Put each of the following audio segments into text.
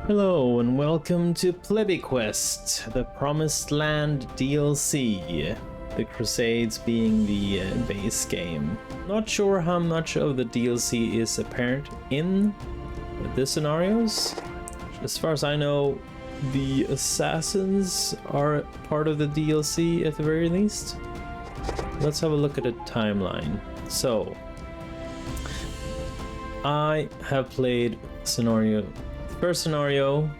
Hello and welcome to Plebby Quest, the Promised Land DLC, the Crusades being the base game. Not sure how much of the DLC is apparent in the scenarios. As far as I know, the assassins are part of the DLC at the very least. Let's have a look at the timeline. So, I have played first scenario,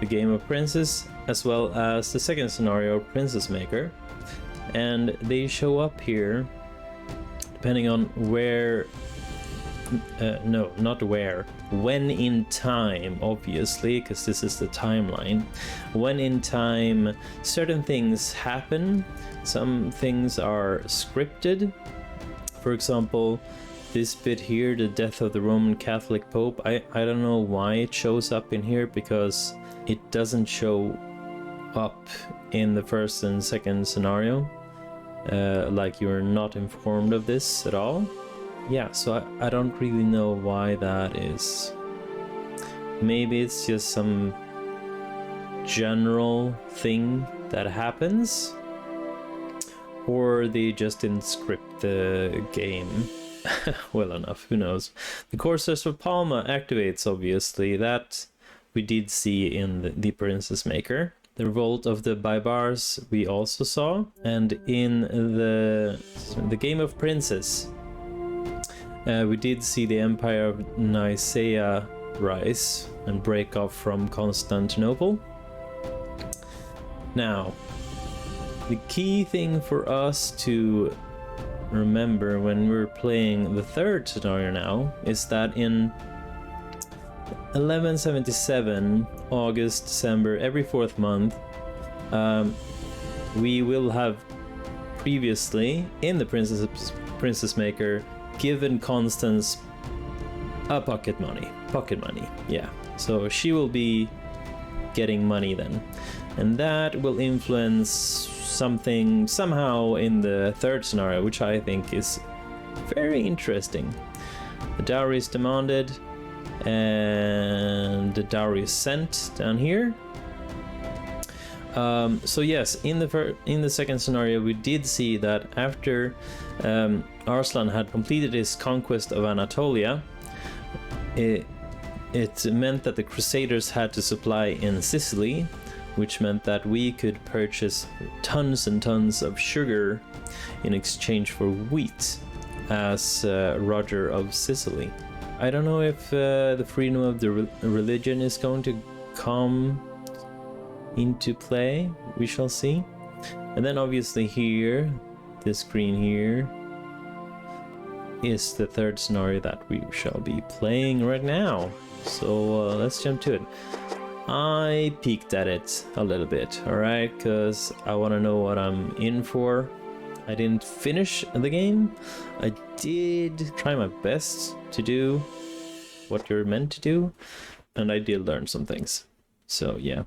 the Game of Princes, as well as the second scenario, Princess Maker, and they show up here depending on where, no, not where, when in time, obviously, because this is the timeline. When in time certain things happen, some things are scripted. For example, this bit here, the death of the Roman Catholic Pope, I don't know why it shows up in here, because it doesn't show up in the first and second scenario. Like you're not informed of this at all. Yeah, so I don't really know why that is. Maybe it's just some general thing that happens, or they just didn't script the game well enough, who knows. The Corsairs of Palma activates, obviously, that we did see in the Princess Maker. The Revolt of the Baibars we also saw, and in the Game of Princes we did see the Empire of Nicaea rise and break off from Constantinople. Now, the key thing for us to remember when we're playing the third scenario now is that in 1177, August, December, every fourth month, we will have previously in the Princess Maker given Constance a pocket money, yeah. So she will be getting money then, and that will influence something somehow in the third scenario, which I think is very interesting. The dowry is demanded and the dowry is sent down here. So yes, in the second scenario we did see that after Arslan had completed his conquest of Anatolia, it meant that the Crusaders had to supply in Sicily, which meant that we could purchase tons and tons of sugar in exchange for wheat as Roger of Sicily. I don't know if the freedom of the religion is going to come into play. We shall see. And then obviously here, this screen here, is the third scenario that we shall be playing right now. So let's jump to it. I peeked at it a little bit, alright, because I want to know what I'm in for. I didn't finish the game. I did try my best to do what you're meant to do, and I did learn some things. So yeah.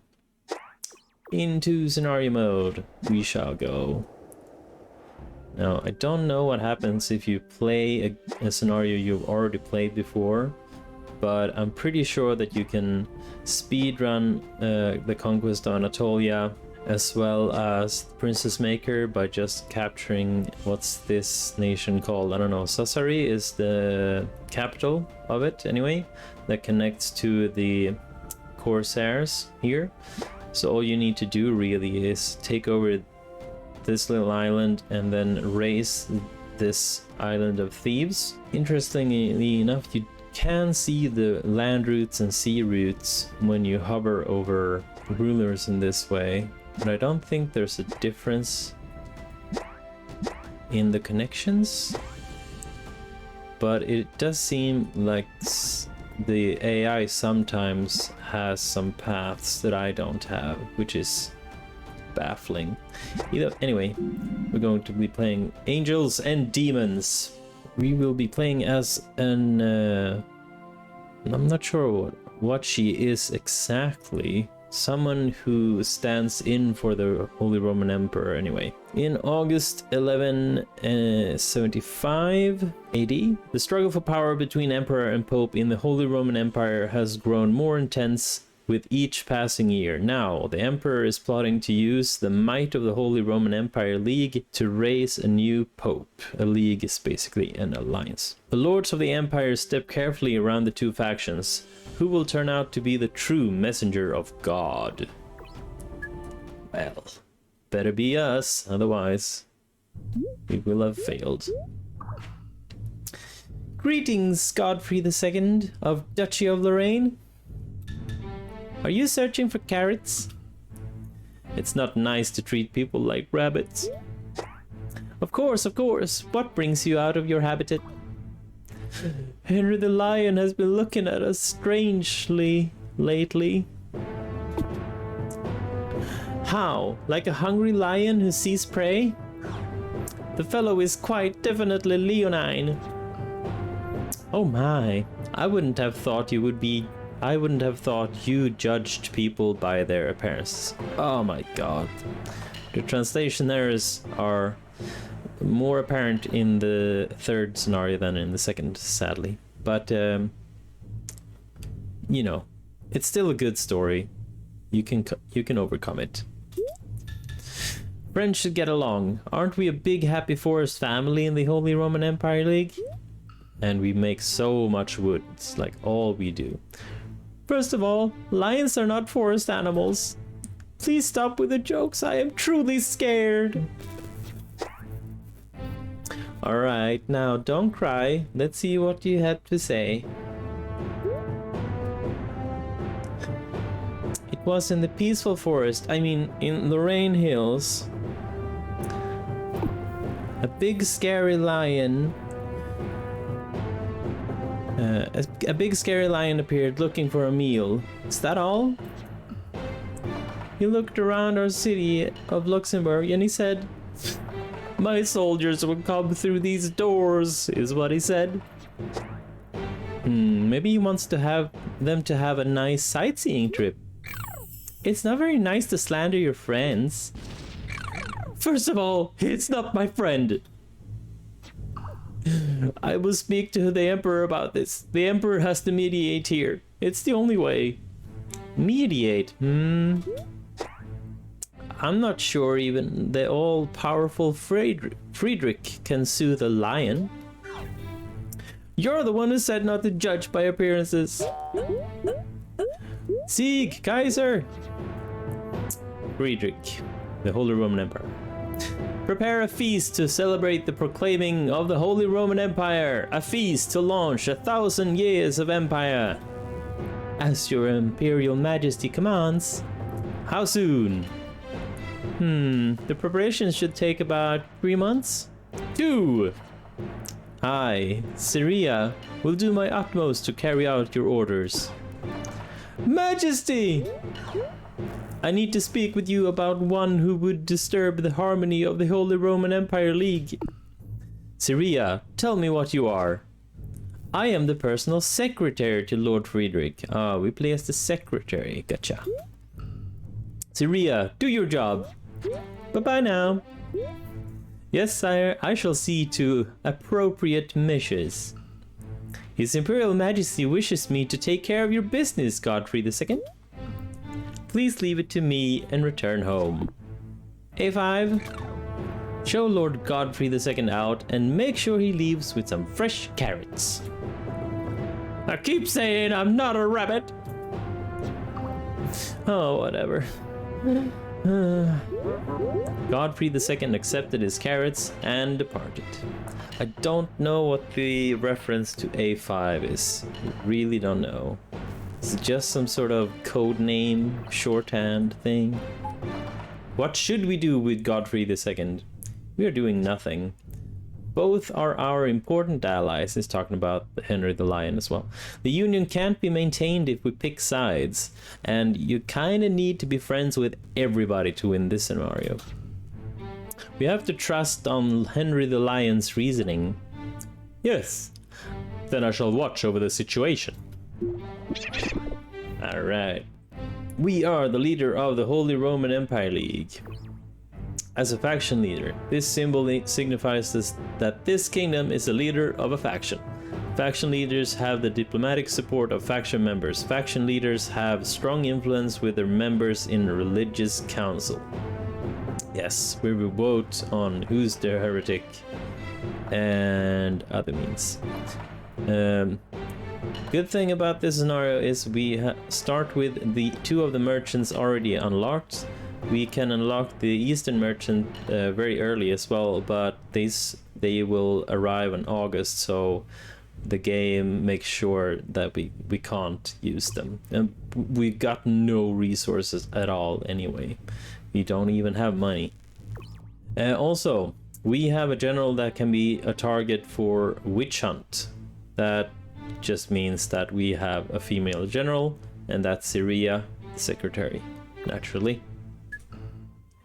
Into scenario mode we shall go. Now, I don't know what happens if you play a scenario you've already played before, but I'm pretty sure that you can speedrun the Conquest of Anatolia as well as Princess Maker by just capturing, what's this nation called? I don't know, Sassari is the capital of it anyway, that connects to the Corsairs here. So all you need to do really is take over this little island and then raise this island of thieves. Interestingly enough, you can see the land routes and sea routes when you hover over rulers in this way, but I don't think there's a difference in the connections. But it does seem like the AI sometimes has some paths that I don't have, which is baffling. Anyway, we're going to be playing Angels and Demons. We will be playing as an I'm not sure what she is exactly. Someone who stands in for the Holy Roman Emperor anyway. In August 1175 AD, the struggle for power between Emperor and Pope in the Holy Roman Empire has grown more intense with each passing year. Now, the Emperor is plotting to use the might of the Holy Roman Empire League to raise a new pope. A league is basically an alliance. The lords of the Empire step carefully around the two factions. Who will turn out to be the true messenger of God? Well, better be us, otherwise we will have failed. Greetings, Godfrey II of Duchy of Lorraine. Are you searching for carrots? It's not nice to treat people like rabbits. Of course, of course. What brings you out of your habitat? Henry the Lion has been looking at us strangely lately. How? Like a hungry lion who sees prey? The fellow is quite definitely leonine. Oh my, I wouldn't have thought you judged people by their appearance. Oh my god. The translation errors are more apparent in the third scenario than in the second, sadly. But, you know, it's still a good story. You can overcome it. Friends should get along. Aren't we a big happy forest family in the Holy Roman Empire League? And we make so much wood. It's like all we do. First of all, lions are not forest animals. Please stop with the jokes. I am truly scared. Alright, now don't cry. Let's see what you had to say. It was in the peaceful forest, I mean in Lorraine Hills. A big scary lion. A big scary lion appeared looking for a meal. Is that all? He looked around our city of Luxembourg and he said, "My soldiers will come through these doors," is what he said. Maybe he wants to have them to have a nice sightseeing trip. It's not very nice to slander your friends. First of all, it's not my friend. I will speak to the Emperor about this. The Emperor has to mediate here. It's the only way. Mediate? I'm not sure even the all-powerful Friedrich can soothe a lion. You're the one who said not to judge by appearances. Sieg, Kaiser! Friedrich, the Holy Roman Emperor. Prepare a feast to celebrate the proclaiming of the Holy Roman Empire. A feast to launch 1,000 years of empire. As your Imperial Majesty commands. How soon? The preparations should take about 3 months? 2! I, Siriya, will do my utmost to carry out your orders. Majesty! I need to speak with you about one who would disturb the harmony of the Holy Roman Empire League. Siriya, tell me what you are. I am the personal secretary to Lord Friedrich. We play as the secretary. Gotcha. Siriya, do your job. Bye-bye now. Yes, sire, I shall see to appropriate measures. His Imperial Majesty wishes me to take care of your business, Godfrey II. Please leave it to me and return home. A5. Show Lord Godfrey II out and make sure he leaves with some fresh carrots. I keep saying I'm not a rabbit. Oh, whatever. Godfrey II accepted his carrots and departed. I don't know what the reference to A5 is. I really don't know. Is it just some sort of code name, shorthand thing? What should we do with Godfrey II? We are doing nothing. Both are our important allies. He's talking about Henry the Lion as well. The Union can't be maintained if we pick sides, and you kind of need to be friends with everybody to win this scenario. We have to trust on Henry the Lion's reasoning. Yes, then I shall watch over the situation. Alright. We are the leader of the Holy Roman Empire League. As a faction leader, this symbol signifies that this kingdom is the leader of a faction. Faction leaders have the diplomatic support of faction members. Faction leaders have strong influence with their members in a religious council. Yes, we will vote on who's the heretic and other means. Good thing about this scenario is we start with the 2 of the merchants already unlocked. We can unlock the Eastern merchant very early as well, but they will arrive in August, so the game makes sure that we can't use them. And we got no resources at all anyway. We don't even have money. Also, we have a general that can be a target for witch hunt. That just means that we have a female general, and that's Siriya, the secretary, naturally.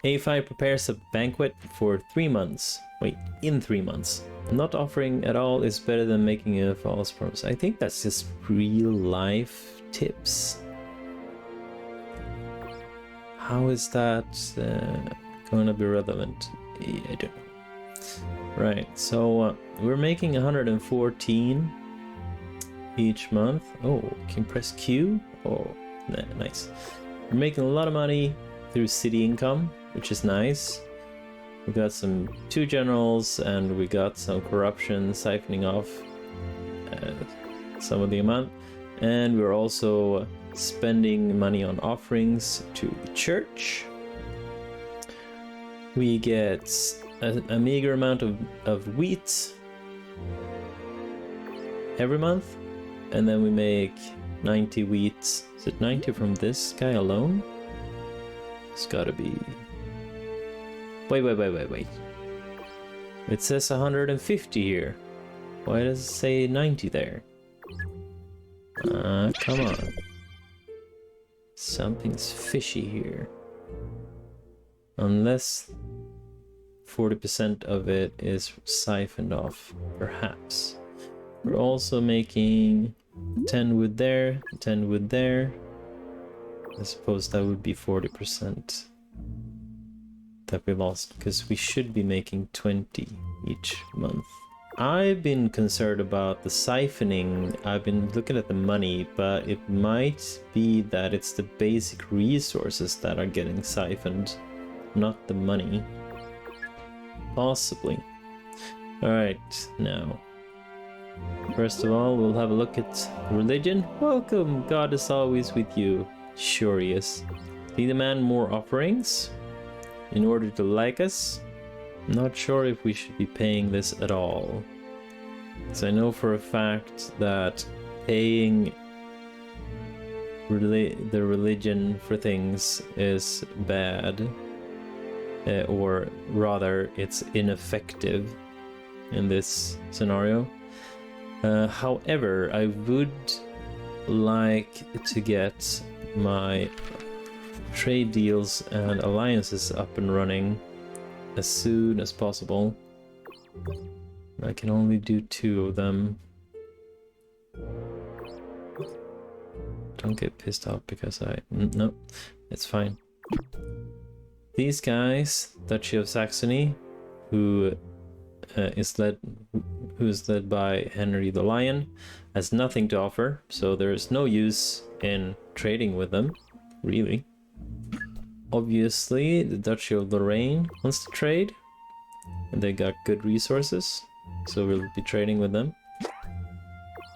A5 prepares a banquet for 3 months. Wait, in 3 months. Not offering at all is better than making a false promise. I think that's just real life tips. How is that going to be relevant? I don't know. Right, so we're making 114 each month. Oh, can you press Q? Oh, nice. We're making a lot of money through city income, which is nice. We got 2 generals, and we got some corruption siphoning off some of the amount. And we're also spending money on offerings to the church. We get a meager amount of wheat every month, and then we make 90 wheat. Is it 90 from this guy alone? It's gotta be... Wait. It says 150 here. Why does it say 90 there? Come on. Something's fishy here. Unless 40% of it is siphoned off, perhaps. We're also making 10 wood there, 10 wood there. I suppose that would be 40% that we lost, because we should be making 20 each month. I've been concerned about the siphoning. I've been looking at the money, but it might be that it's the basic resources that are getting siphoned, not the money. Possibly. Alright, now. First of all, we'll have a look at religion. Welcome, God is always with you. Sure he is. We demand more offerings in order to like us. I'm not sure if we should be paying this at all, because I know for a fact that paying the religion for things is bad, or rather it's ineffective in this scenario. However, I would like to get my trade deals and alliances up and running as soon as possible. I can only do 2 of them. Don't get pissed off because no, it's fine. These guys, Duchy of Saxony, who is led by Henry the Lion, has nothing to offer, so there's no use in trading with them, really. Obviously, the Duchy of Lorraine wants to trade, and they got good resources, so we'll be trading with them.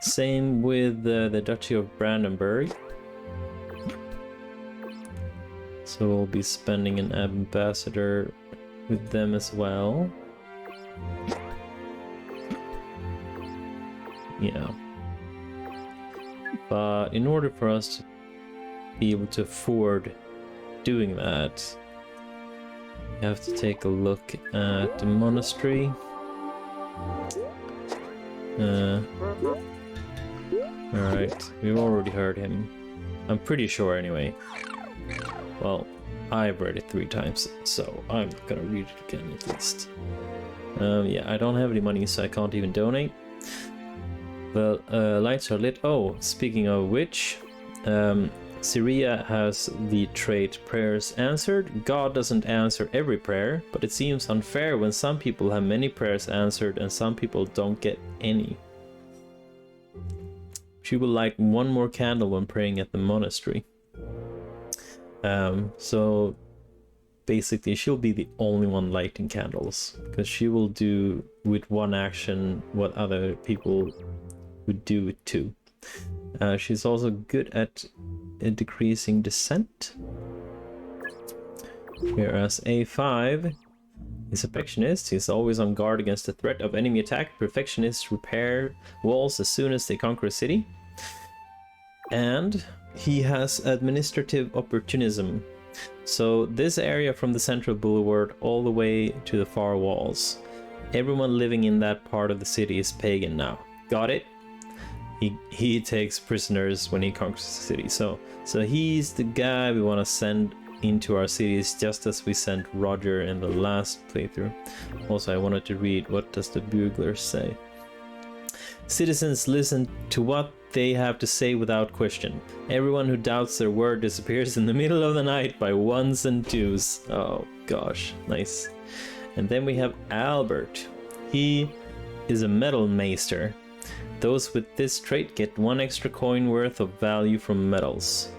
Same with the Duchy of Brandenburg. So we'll be spending an ambassador with them as well. Yeah. But in order for us to be able to afford doing that, we have to take a look at the monastery. Alright, we've already heard him. I'm pretty sure anyway. Well, I've read it 3 times, so I'm gonna read it again at least. Yeah, I don't have any money, so I can't even donate. The lights are lit. Oh, speaking of which, Siriya has the trait prayers answered. God doesn't answer every prayer, but it seems unfair when some people have many prayers answered and some people don't get any. she will light one more candle when praying at the monastery. So basically she'll be the only one lighting candles, because she will do with one action what other people would do with two. She's also good at decreasing dissent, whereas A5 is a perfectionist. He's always on guard against the threat of enemy attack. Perfectionists repair walls as soon as they conquer a city. And he has administrative opportunism. So this area from the central boulevard all the way to the far walls, everyone living in that part of the city is pagan now. Got it? He takes prisoners when he conquers the city. So he's the guy we want to send into our cities, just as we sent Roger in the last playthrough. Also, I wanted to read, what does the bugler say? Citizens listen to what they have to say without question. Everyone who doubts their word disappears in the middle of the night by ones and twos. Oh gosh, nice. And then we have Albert. He is a metal maester. Those with this trait get 1 extra coin worth of value from metals.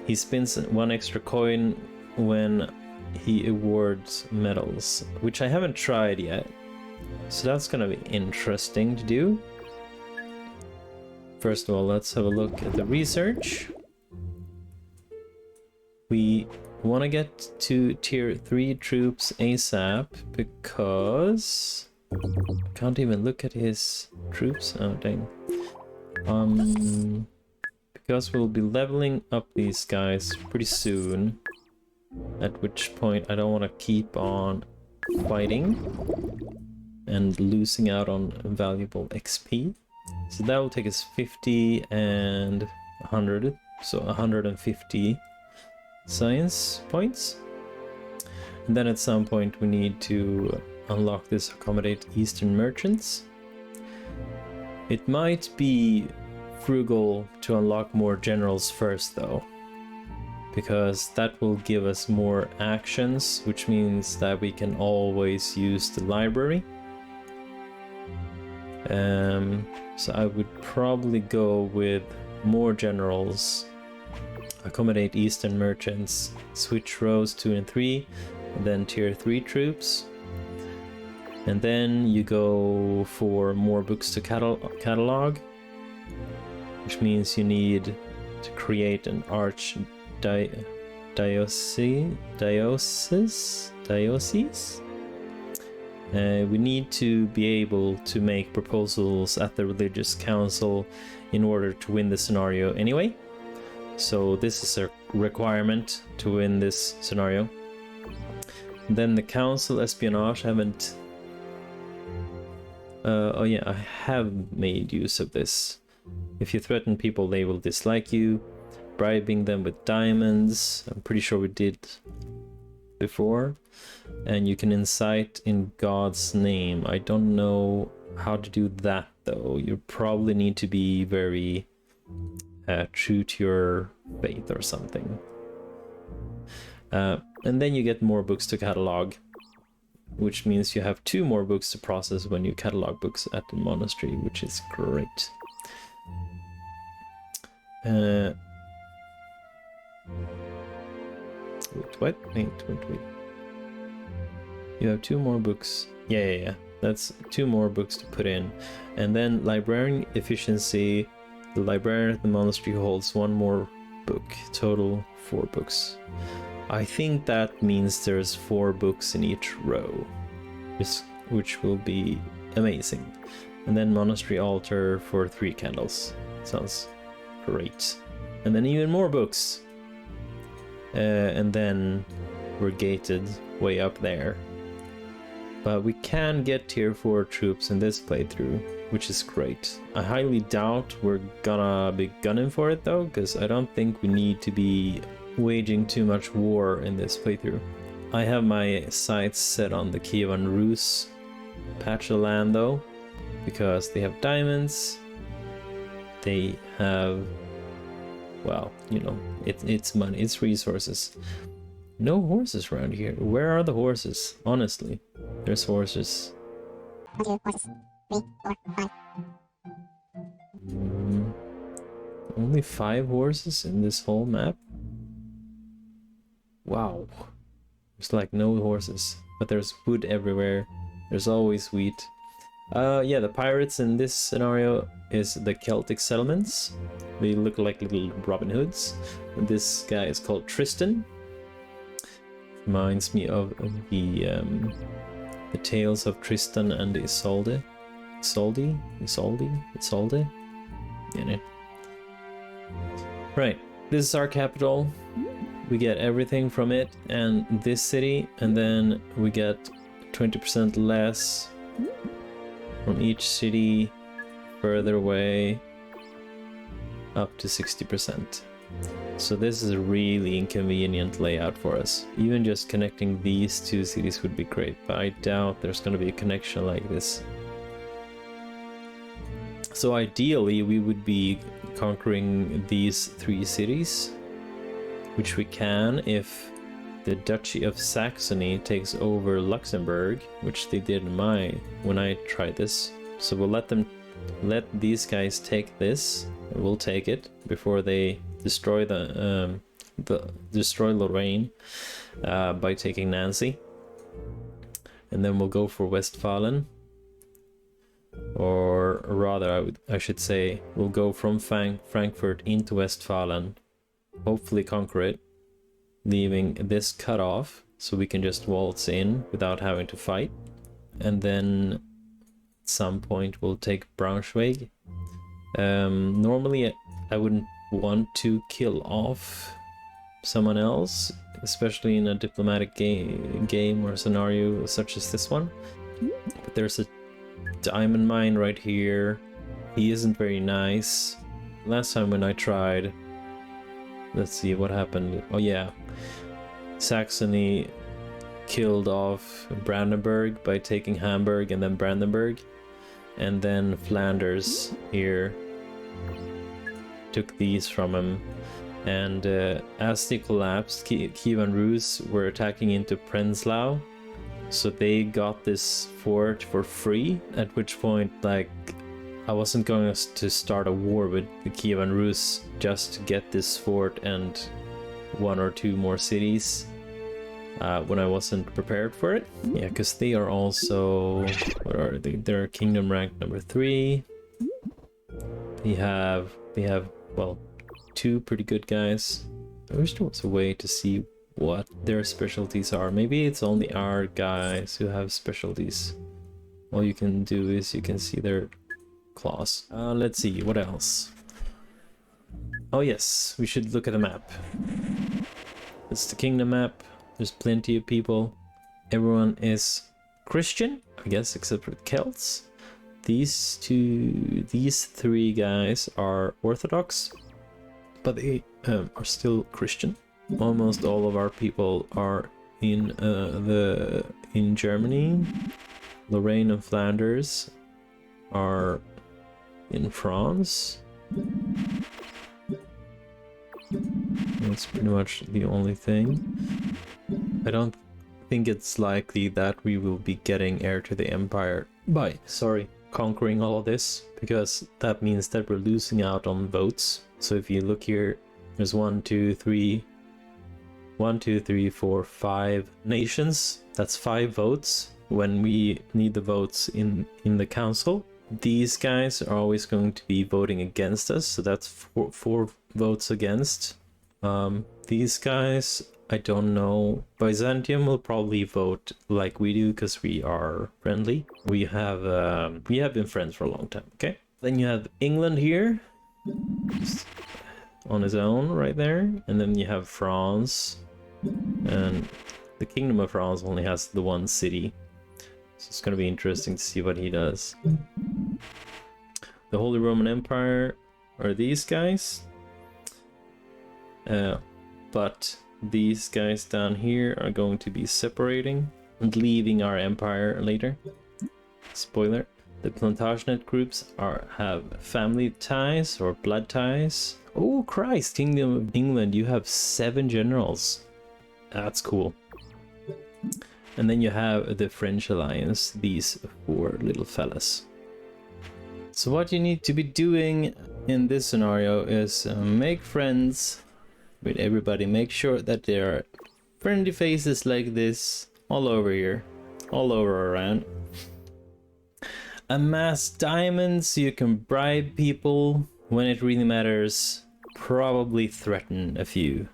He spins 1 extra coin when he awards medals, which I haven't tried yet. So that's gonna be interesting to do. First of all, let's have a look at the research. We want to get to tier 3 troops ASAP, because I can't even look at his troops. Oh dang. Because we'll be leveling up these guys pretty soon, at which point I don't want to keep on fighting and losing out on valuable XP. So that will take us 50 and 100, so 150 science points. And then at some point we need to unlock this accommodate Eastern merchants. It might be frugal to unlock more generals first though, because that will give us more actions, which means that we can always use the library. So I would probably go with more generals, accommodate Eastern merchants, switch rows 2 and 3, and then tier 3 troops. And then you go for more books to catalog, which means you need to create an diocese. We need to be able to make proposals at the religious council in order to win the scenario anyway. So this is a requirement to win this scenario. And then the council espionage, haven't... oh yeah, I have made use of this. If you threaten people, they will dislike you. Bribing them with diamonds, I'm pretty sure we did before. And you can incite in God's name. I don't know how to do that though. You probably need to be very true to your faith or something. And then you get more books to catalog, which means you have 2 more books to process when you catalog books at the monastery, which is great. Wait, what? Wait. You have 2 more books. Yeah. That's 2 more books to put in. And then librarian efficiency. The librarian at the monastery holds 1 more book. Total 4 books. I think that means there's 4 books in each row, which will be amazing. And then monastery altar for 3 candles. Sounds great. And then even more books. And then we're gated way up there. But we can get tier 4 troops in this playthrough, which is great. I highly doubt we're gonna be gunning for it though, because I don't think we need to be waging too much war in this playthrough. I have my sights set on the Kievan Rus patch of land though, because they have diamonds, they have, well, you know, it's money, it's resources. No horses around here. Where are the horses? Honestly, there's horses. Only 5 horses in this whole map? Wow. There's like no horses, but there's wood everywhere. There's always wheat. Yeah, the pirates in this scenario is the Celtic settlements. They look like little Robin Hoods. And this guy is called Tristan. Reminds me of the tales of Tristan and Isolde. Isolde? Yeah, no. Right, this is our capital. We get everything from it and this city, and then we get 20% less from each city further away, up to 60%. So this is a really inconvenient layout for us. Even just connecting these 2 cities would be great, but I doubt there's going to be a connection like this. So ideally we would be conquering these 3 cities, which we can if the Duchy of Saxony takes over Luxembourg, which they did when I tried this. So we'll let these guys take this, and we'll take it before they destroy destroy Lorraine by taking Nancy, and then we'll go for Westphalen, or rather, I should say, we'll go from Frankfurt into Westphalen, hopefully conquer it, leaving this cut off so we can just waltz in without having to fight, and then at some point we'll take Braunschweig. Normally I wouldn't want to kill off someone else, especially in a diplomatic game or scenario such as this one, but there's a diamond mine right here. He isn't very nice. Last time when I tried, let's see what happened. Oh yeah, Saxony killed off Brandenburg by taking Hamburg and then Brandenburg, and then Flanders here took these from him, and as they collapsed, Kiev and Rus were attacking into Prenzlau, so they got this fort for free, at which point, like, I wasn't going to start a war with the Kiev and Rus just to get this fort and 1 or 2 more cities when I wasn't prepared for it. Yeah, because they are also, what are they? They're kingdom rank number 3. We have well, 2 pretty good guys. I wish there was a way to see what their specialties are. Maybe it's only our guys who have specialties. All you can do is you can see their claws. Let's see, what else? Oh yes, we should look at the map. It's the kingdom map. There's plenty of people. Everyone is Christian, I guess, except for the Celts. These 3 guys are Orthodox, but they are still Christian. Almost all of our people are in Germany. Lorraine and Flanders are in France. That's pretty much the only thing. I don't think it's likely that we will be getting heir to the empire by conquering all of this, because that means that we're losing out on votes. So if you look here, there's 1, 2, 3, 4, 5 nations. That's 5 votes when we need the votes in the council. These guys are always going to be voting against us, so that's 4 votes against. These guys, I don't know. Byzantium will probably vote like we do because we are friendly. We have been friends for a long time. Okay. Then you have England here, just on his own right there, and then you have France, and the Kingdom of France only has the 1 city, so it's going to be interesting to see what he does. The Holy Roman Empire are these guys, but these guys down here are going to be separating and leaving our empire later. Spoiler. The Plantagenet groups have family ties or blood ties. Oh Christ, Kingdom of England, you have 7 generals. That's cool. And then you have the French alliance, these 4 little fellas. So what you need to be doing in this scenario is make friends with everybody. Make sure that there are friendly faces like this all over here, all over around. Amass diamonds so you can bribe people when it really matters. Probably threaten a few.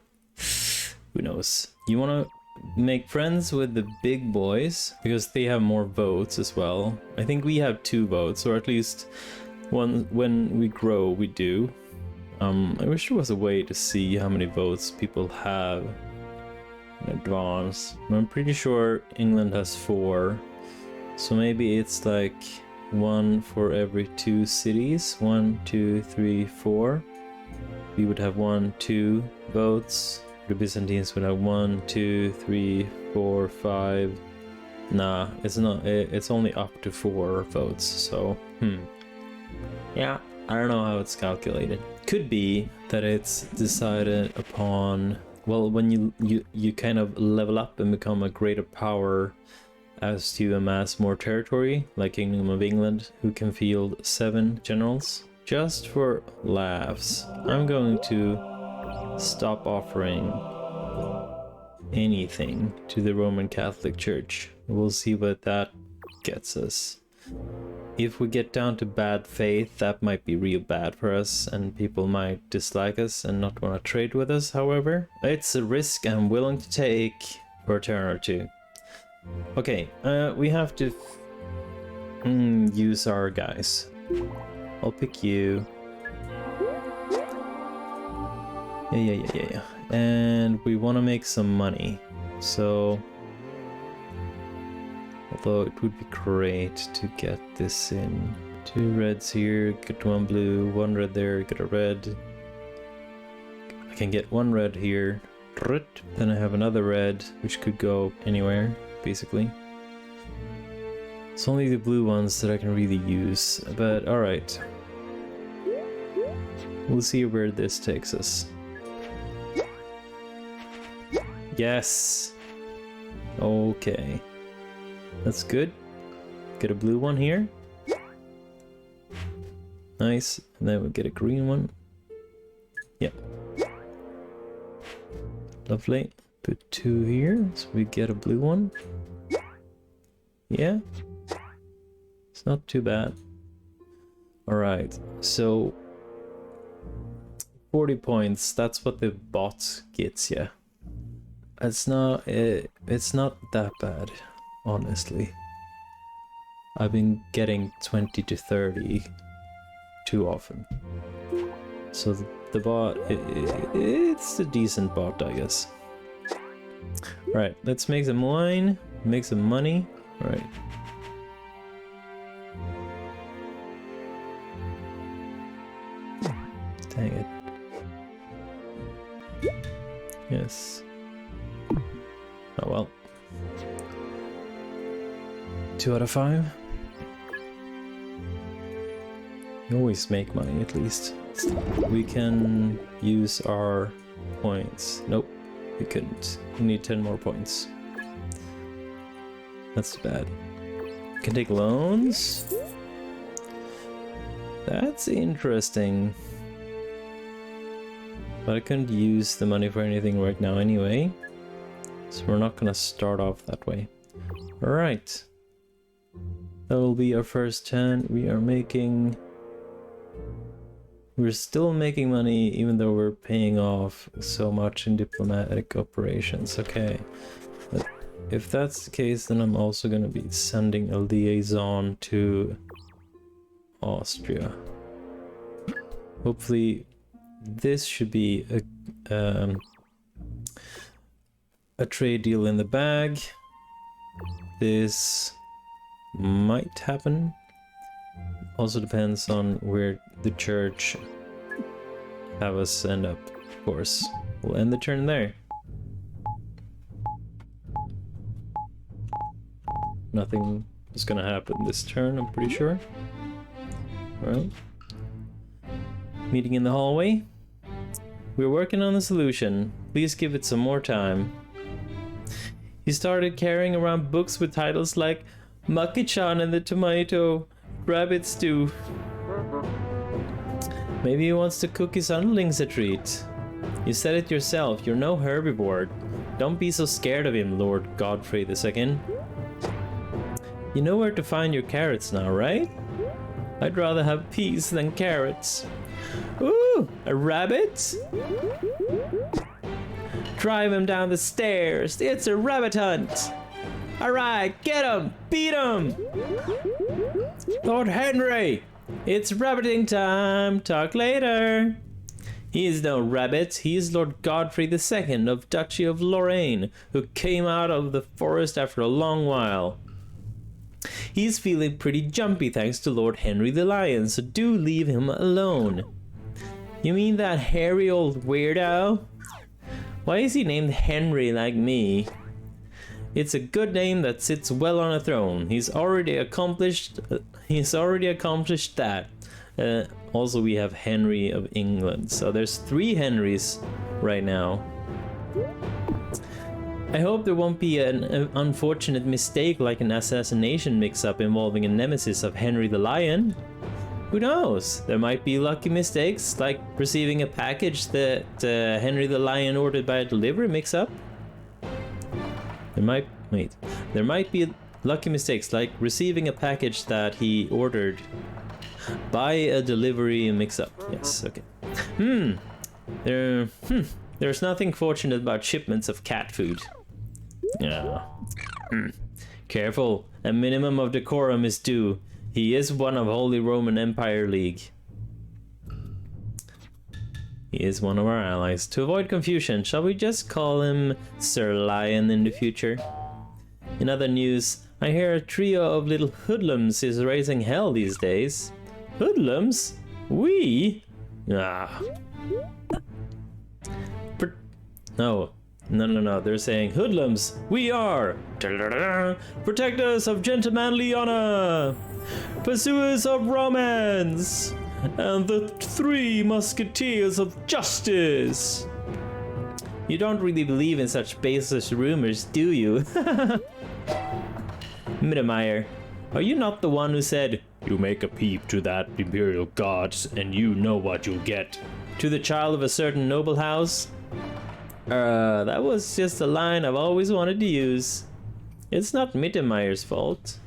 Who knows? You want to make friends with the big boys because they have more votes as well. I think we have 2 votes, or at least one when we grow we do. I wish there was a way to see how many votes people have in advance. I'm pretty sure England has 4, so maybe it's like 1 for every 2 cities. 1, 2, 3, 4. We would have 1, 2 votes. The Byzantines would have 1, 2, 3, 4, 5. Nah, it's not. It's only up to 4 votes. So, yeah, I don't know how it's calculated. Could be that it's decided upon. Well, when you kind of level up and become a greater power as you amass more territory, like Kingdom of England, who can field 7 generals. Just for laughs, I'm going to stop offering anything to the Roman Catholic Church. We'll see what that gets us. If we get down to bad faith, that might be real bad for us, and people might dislike us and not want to trade with us. However, it's a risk I'm willing to take for a turn or 2. Okay, we have to use our guys. I'll pick you. Yeah. And we want to make some money. So, although it would be great to get this in. 2 reds here, get 1 blue, 1 red there, get a red. I can get 1 red here. Then I have another red, which could go anywhere, basically. It's only the blue ones that I can really use, but alright. We'll see where this takes us. Yes! Okay. That's good. Get a blue one here. Nice. And then we'll get a green one. Yep. Lovely. Put 2 here, so we get a blue one. Yeah. It's not too bad. Alright, so 40 points, that's what the bot gets you. It's not that bad, honestly. I've been getting 20 to 30 too often. So the bot, it's a decent bot, I guess. Alright, let's make some wine, make some money. Alright. Dang it. Yes. Oh well. 2 out of 5. You always make money, at least. We can use our points. Nope, we couldn't. We need 10 more points. That's too bad. Can take loans. That's interesting. But I couldn't use the money for anything right now anyway. So we're not gonna start off that way. Alright. That will be our first turn. We're still making money even though we're paying off so much in diplomatic operations. Okay. But if that's the case, then I'm also gonna be sending a liaison to Austria. Hopefully this should be a trade deal in the bag. This might happen. Also depends on where the church have us end up, of course. We'll end the turn there. Nothing is gonna happen this turn, I'm pretty sure. Alright. Meeting in the hallway. We're working on a solution. Please give it some more time. He started carrying around books with titles like Maki-chan and the Tomato Rabbit Stew. Maybe he wants to cook his underlings a treat. You said it yourself, you're no herbivore. Don't be so scared of him, Lord Godfrey II. You know where to find your carrots now, right? I'd rather have peas than carrots. Ooh, a rabbit? Drive him down the stairs. It's a rabbit hunt. Alright, get him! Beat him! Lord Henry! It's rabbiting time. Talk later. He is no rabbit. He is Lord Godfrey II of Duchy of Lorraine, who came out of the forest after a long while. He's feeling pretty jumpy thanks to Lord Henry the Lion, so do leave him alone. You mean that hairy old weirdo? Why is he named Henry like me? It's a good name that sits well on a throne. He's already accomplished that. Also, we have Henry of England. So there's 3 Henrys right now. I hope there won't be an unfortunate mistake like an assassination mix-up involving a nemesis of Henry the Lion. Who knows? There might be lucky mistakes, like receiving a package that Henry the Lion ordered by a delivery mix-up. There might be lucky mistakes, like receiving a package that he ordered by a delivery mix-up. Yes, okay. There's nothing fortunate about shipments of cat food. Yeah. Careful, a minimum of decorum is due. He is one of Holy Roman Empire League. He is one of our allies. To avoid confusion, shall we just call him Sir Lion in the future? In other news, I hear a trio of little hoodlums is raising hell these days. Hoodlums? We? Ah. No. They're saying, hoodlums, we are protectors of gentlemanly honor, pursuers of romance, and the 3 musketeers of justice. You don't really believe in such baseless rumors, do you? Mittermeier, are you not the one who said, "You make a peep to that imperial gods, and you know what you'll get," to the child of a certain noble house? That was just a line I've always wanted to use. It's not Mittermeier's fault.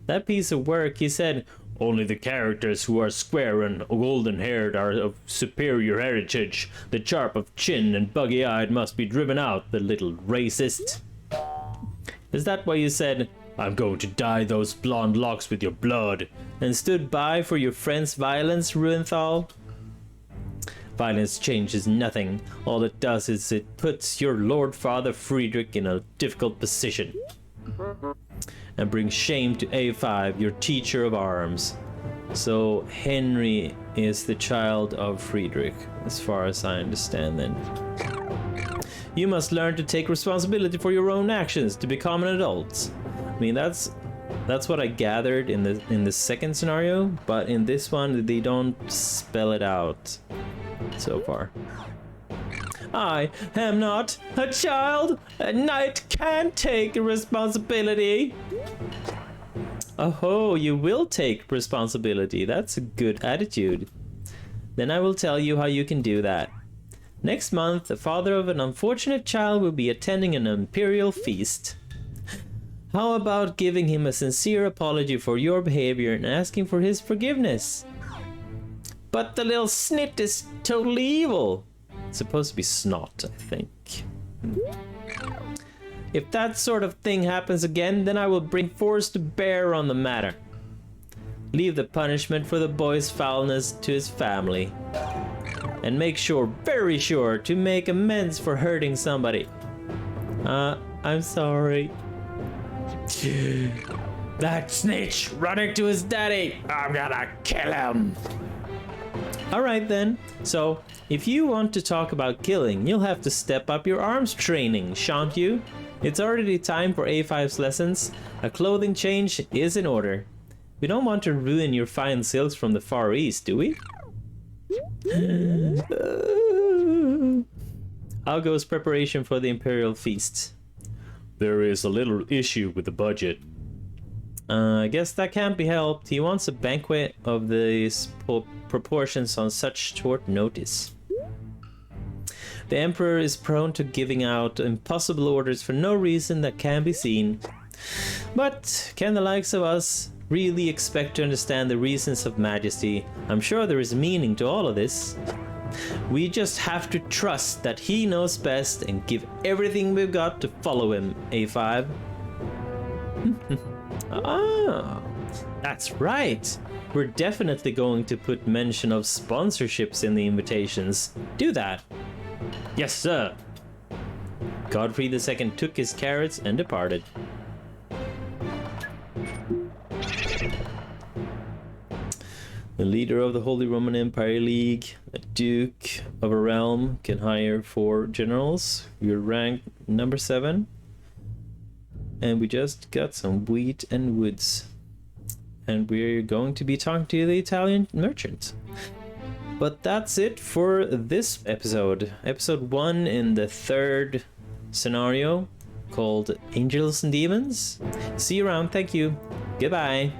That piece of work, he said, "Only the characters who are square and golden-haired are of superior heritage. The sharp of chin and buggy-eyed must be driven out, the little racist." Is that why you said, "I'm going to dye those blonde locks with your blood," and stood by for your friend's violence, Ruenthal? Violence changes nothing. All it does is it puts your Lord Father Friedrich in a difficult position. And brings shame to A5, your teacher of arms. So Henry is the child of Friedrich, as far as I understand then. You must learn to take responsibility for your own actions, to become an adult. I mean, that's what I gathered in the second scenario, but in this one they don't spell it out so far. I am not a child. A knight can take responsibility. Oh, you will take responsibility. That's a good attitude. Then I will tell you how you can do that. Next month, the father of an unfortunate child will be attending an imperial feast. How about giving him a sincere apology for your behavior and asking for his forgiveness? But the little snit is totally evil. It's supposed to be snot, I think. If that sort of thing happens again, then I will bring force to bear on the matter. Leave the punishment for the boy's foulness to his family. And make sure, very sure, to make amends for hurting somebody. I'm sorry. That snitch running to his daddy. I'm gonna kill him. Alright then, so if you want to talk about killing, you'll have to step up your arms training, shan't you? It's already time for A5's lessons. A clothing change is in order. We don't want to ruin your fine silks from the Far East, do we? How goes preparation for the Imperial Feast? There is a little issue with the budget. I guess that can't be helped. He wants a banquet of these proportions on such short notice. The Emperor is prone to giving out impossible orders for no reason that can be seen. But can the likes of us really expect to understand the reasons of Majesty? I'm sure there is meaning to all of this. We just have to trust that he knows best and give everything we've got to follow him, A5. Ah, that's right. We're definitely going to put mention of sponsorships in the invitations. Do that. Yes, sir. Godfrey II took his carrots and departed. The leader of the Holy Roman Empire League, a duke of a realm, can hire 4 generals. We're ranked number 7. And we just got some wheat and woods. And we're going to be talking to the Italian merchant. But that's it for this episode. Episode 1 in the 3rd scenario called Angels and Demons. See you around. Thank you. Goodbye.